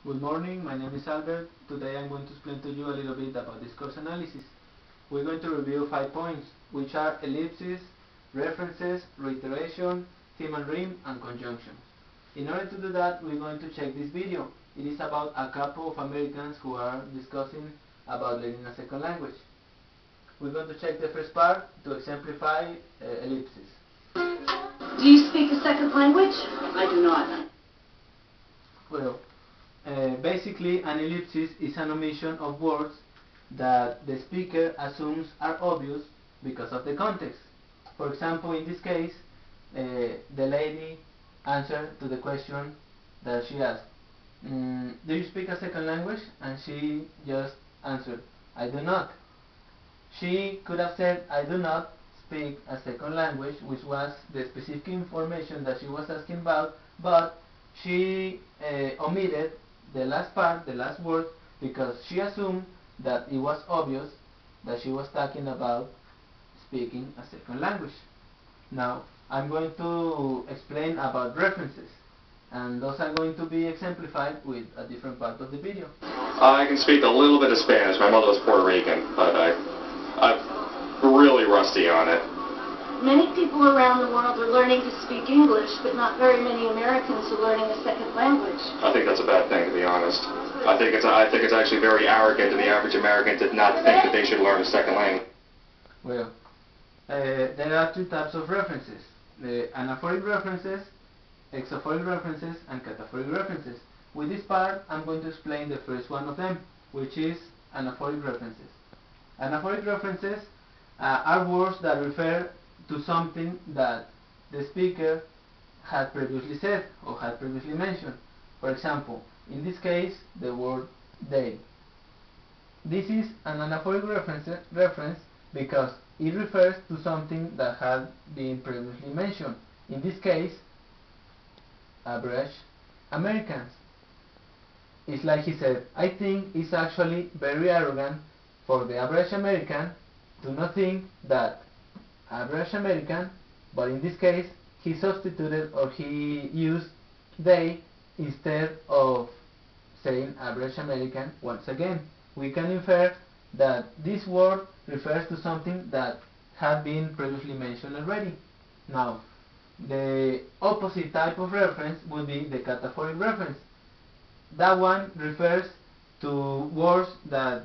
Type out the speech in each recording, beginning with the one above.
Good morning, my name is Albert. Today I'm going to explain to you a little bit about discourse analysis. We're going to review 5 points, which are ellipses, references, reiteration, theme and rhyme, and conjunctions. In order to do that, we're going to check this video. It is about a couple of Americans who are discussing about learning a second language. We're going to check the first part to exemplify ellipses. Do you speak a second language? I do not. Well, basically an ellipsis is an omission of words that the speaker assumes are obvious because of the context. For example, in this case, the lady answered to the question that she asked, do you speak a second language? And she just answered, I do not. She could have said, I do not speak a second language, which was the specific information that she was asking about, but she omitted the last part, the last word, because she assumed that it was obvious that she was talking about speaking a second language. Now, I'm going to explain about references, and those are going to be exemplified with a different part of the video. I can speak a little bit of Spanish. My mother was Puerto Rican, but I'm really rusty on it. Many people around the world are learning to speak English, but not very many Americans are learning a second language. I think that's a bad thing, to be honest. I think it's actually very arrogant to the average American to not think that they should learn a second language. Well, there are 2 types of references: the anaphoric references, exophoric references, and cataphoric references. With this part, I'm going to explain the first one of them, which is anaphoric references. Anaphoric references are words that refer to something that the speaker had previously said or had previously mentioned. For example, in this case, the word they. This is an anaphoric reference because it refers to something that had been previously mentioned. In this case, average Americans. It's like he said, I think it's actually very arrogant for the average American to not think that average American, but in this case he substituted or he used they instead of saying average American once again. We can infer that this word refers to something that had been previously mentioned already. Now, the opposite type of reference would be the cataphoric reference. That one refers to words that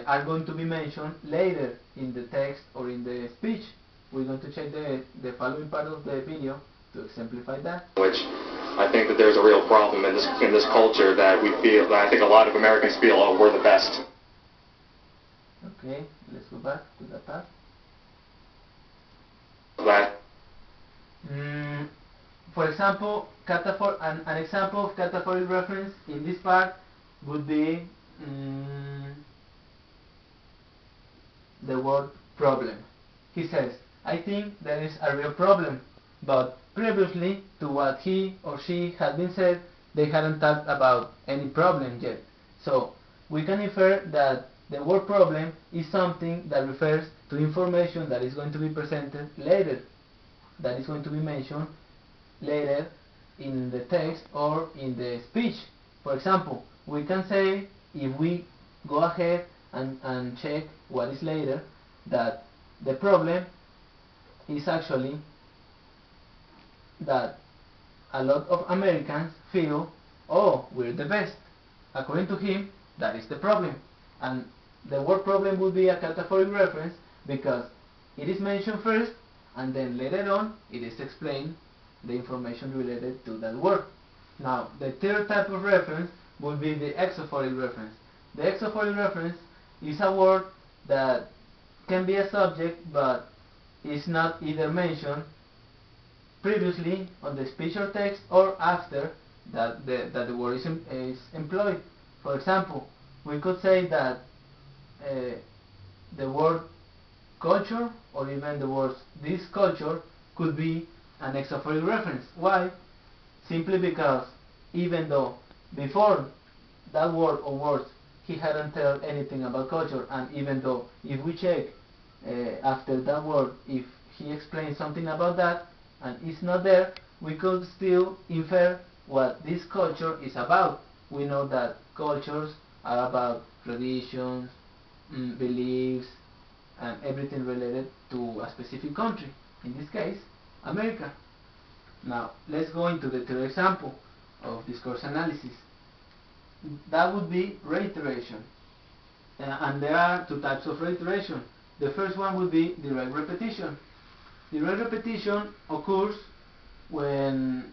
are going to be mentioned later in the text or in the speech. We're going to check the following part of the video to exemplify that. Which I think that there's a real problem in this culture that I think a lot of Americans feel, oh, we're the best. Okay, let's go back to that part. For example, an example of cataphoric reference in this part would be the word problem. He says, I think there is a real problem, but previously to what he or she had been said, they hadn't talked about any problem yet. So we can infer that the word problem is something that refers to information that is going to be presented later, that is going to be mentioned later in the text or in the speech. For example, we can say, if we go ahead and check what is later, that the problem is actually that a lot of Americans feel, oh, we're the best. According to him, that is the problem. And the word problem would be a cataphoric reference because it is mentioned first and then later on it is explained the information related to that word. Now, the third type of reference would be the exophoric reference. The exophoric reference is a word that can be a subject but is not either mentioned previously on the speech or text or after that the word is employed. For example, we could say that the word culture or even the words this culture could be an exophoric reference. Why? Simply because even though before that word or words he hadn't told anything about culture, and even though if we check after that word, if he explains something about that and it's not there, we could still infer what this culture is about. we know that cultures are about traditions, beliefs, and everything related to a specific country, in this case, America. Now, let's go into the third example of discourse analysis. That would be reiteration. And there are two types of reiteration. The first one would be direct repetition. Direct repetition occurs when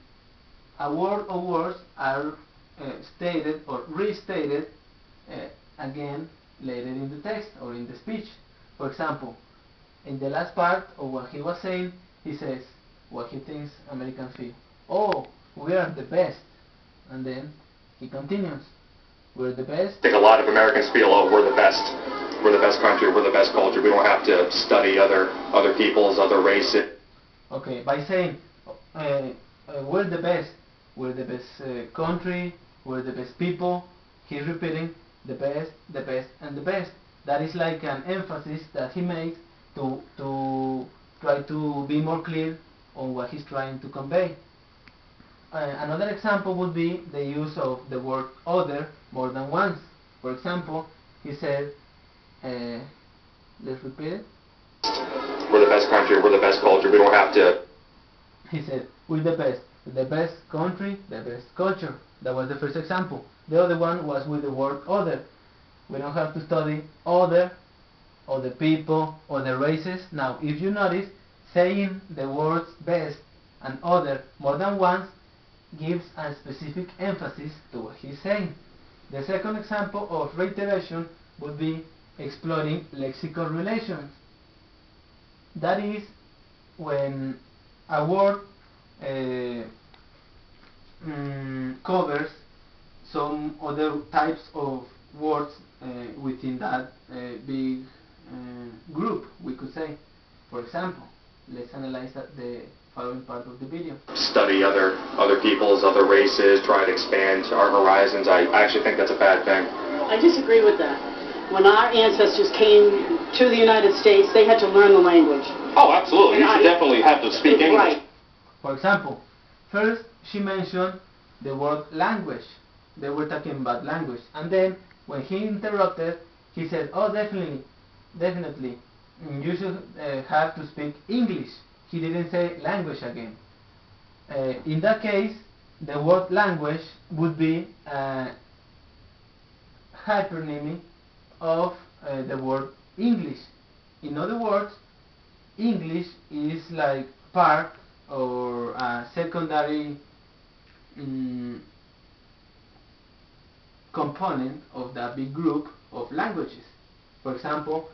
a word or words are stated or restated again later in the text or in the speech. For example, in the last part of what he was saying, he says what he thinks Americans feel. Oh, we are the best. And then he continues, we're the best. I think a lot of Americans feel, oh, we're the best. We're the best country, we're the best culture. We don't have to study other peoples, other races. Okay, by saying we're the best country, we're the best people, he's repeating the best, and the best. That is like an emphasis that he makes to try to be more clear on what he's trying to convey. Another example would be the use of the word other more than once. For example, he said, let's repeat it. We're the best country, we're the best culture, we don't have to. He said, we're the best country, the best culture. That was the first example. The other one was with the word other. We don't have to study other people, other races. Now, if you notice, saying the words best and other more than once gives a specific emphasis to what he's saying. The second example of reiteration would be exploring lexical relations. That is when a word covers some other types of words within that big group, we could say. For example, let's analyze the following part of the video. Study other peoples, other races, try to expand our horizons. I actually think that's a bad thing. I disagree with that. When our ancestors came to the United States, they had to learn the language. Oh, absolutely. You should definitely have to speak English. Right. For example, first she mentioned the word language. They were talking about language. And then when he interrupted, he said, oh, definitely, you should have to speak English. He didn't say language again. In that case, the word language would be a hypernymy of the word English. In other words, English is like part or a secondary component of that big group of languages. For example,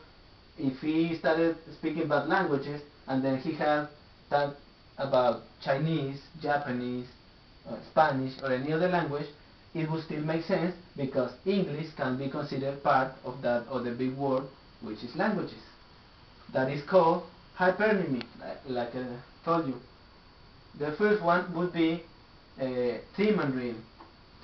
if he started speaking about languages and then he had talked about Chinese, Japanese, Spanish or any other language, it would still make sense because English can be considered part of that other big word, which is languages. That is called hypernymy, like I told you. The first one would be theme and dream.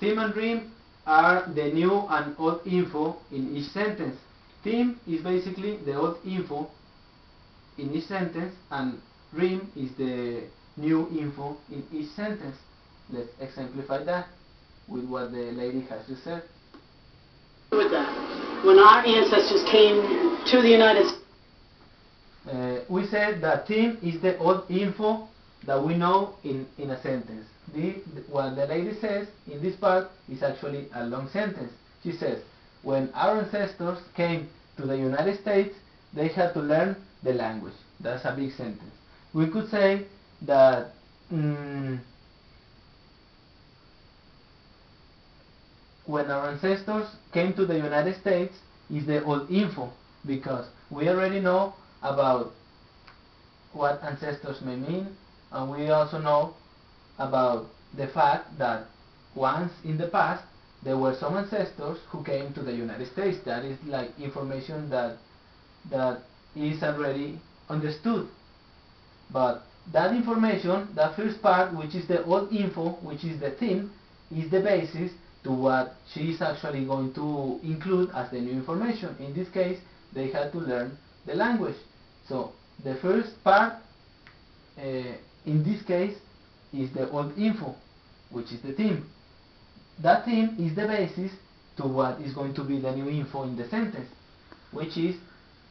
Theme and dream are the new and old info in each sentence. Theme is basically the old info in each sentence, and dream is the new info in each sentence. Let's exemplify that with what the lady has just said. With that, when our ancestors came to the United States, we said that theme is the old info that we know in a sentence. What the lady says in this part is actually a long sentence. She says, when our ancestors came to the United States, they had to learn the language. That's a big sentence. We could say that when our ancestors came to the United States is the old info, because we already know about what ancestors may mean, and we also know about the fact that once in the past there were some ancestors who came to the United States. That is like information that is already understood. But that information, that first part, which is the old info, which is the theme, is the basis to what she is actually going to include as the new information. In this case, they had to learn the language. So the first part, in this case, is the old info, which is the theme. that theme is the basis to what is going to be the new info in the sentence, which is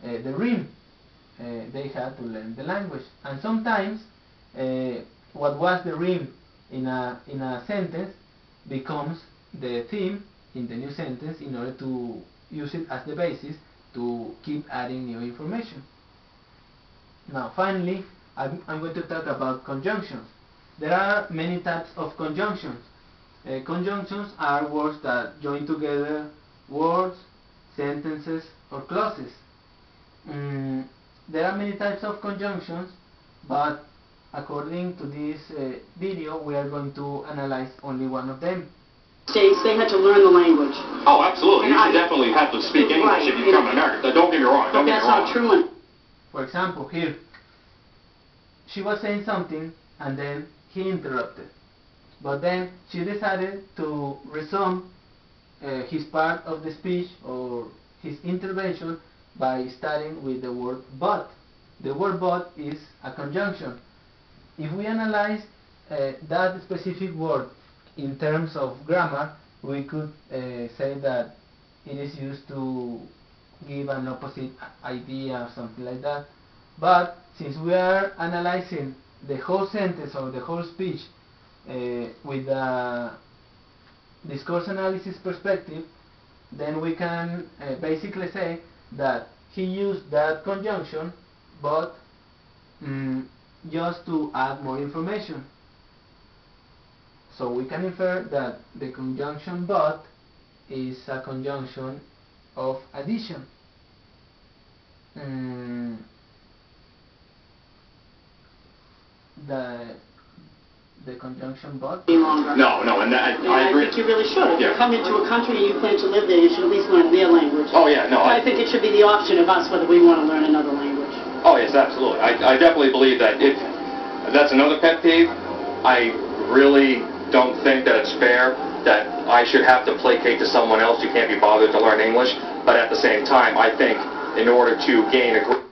the rhyme. They had to learn the language, and sometimes what was the rhyme in a sentence becomes the theme in the new sentence in order to use it as the basis to keep adding new information. Now finally, I'm going to talk about conjunctions. There are many types of conjunctions. Conjunctions are words that join together words, sentences, or clauses. There are many types of conjunctions, but according to this video, we are going to analyze only one of them. States, they had to learn the language. Oh, absolutely. You should definitely have to speak English if you become an American. Don't get me wrong. But that's not true. For example, here, she was saying something and then he interrupted. But then she decided to resume his part of the speech or his intervention by starting with the word but. The word but is a conjunction. If we analyze that specific word in terms of grammar, we could say that it is used to give an opposite idea or something like that. But since we are analyzing the whole sentence or the whole speech with a discourse analysis perspective, then we can basically say that he used that conjunction but just to add more information. So we can infer that the conjunction but is a conjunction of addition. The conjunction but? No, and that, I agree. I think you really should. If you Yeah. come into a country and you plan to live there, you should at least learn their language. Oh, yeah, no. I think it should be the option of us whether we want to learn another language. Oh, yes, absolutely. I definitely believe that if that's another pet peeve, I really don't think that it's fair that I should have to placate to someone else who can't be bothered to learn English. But at the same time, I think in order to gain a...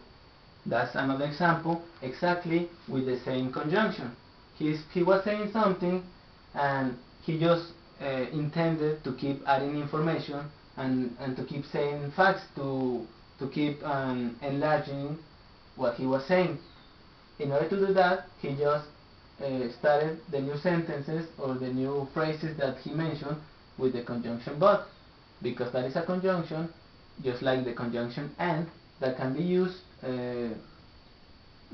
That's another example, exactly with the same conjunction. He was saying something and he just intended to keep adding information and to keep saying facts to keep enlarging what he was saying. In order to do that, he just started the new sentences or the new phrases that he mentioned with the conjunction but, because that is a conjunction just like the conjunction and that can be used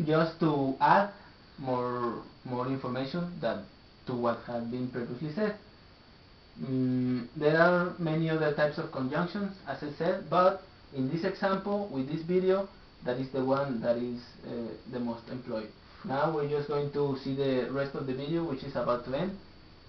just to add more information than to what had been previously said. There are many other types of conjunctions, as I said, but in this example, with this video, that is the one that is the most employed. Now we're just going to see the rest of the video, which is about to end,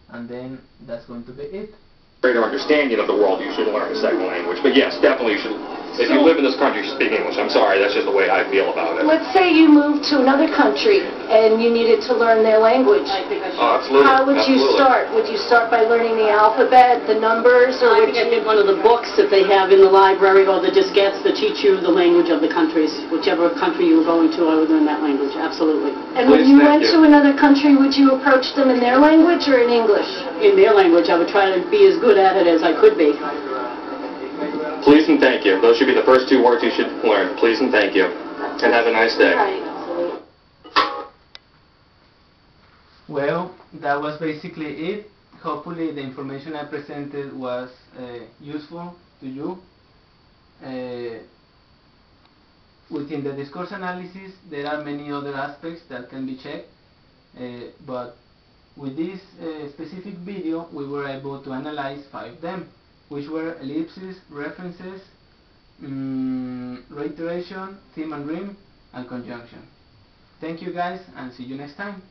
and then that's going to be it. greater understanding of the world, you should learn a second language. But yes, definitely you should. If you live in this country, you should speak English. I'm sorry, that's just the way I feel about it. Let's say you moved to another country and you needed to learn their language. I think I should. Oh, absolutely. How would you absolutely. start? Would you start by learning the alphabet, the numbers, or I would think I'd you... get one of the books that they have in the library or the diskettes that teach you the language of the countries. Whichever country you were going to, I would learn that language. Absolutely. And when Please, you thank went you. to another country, would you approach them in their language or in English? In their language, I would try to be as good at it as I could be. Please and thank you. Those should be the first two words you should learn. Please and thank you. And have a nice day. Right. Well, that was basically it. Hopefully the information I presented was useful to you. Within the discourse analysis, there are many other aspects that can be checked, but with this specific video, we were able to analyze 5 of them, which were ellipses, references, reiteration, theme and rhyme, and conjunction. Thank you guys, and see you next time.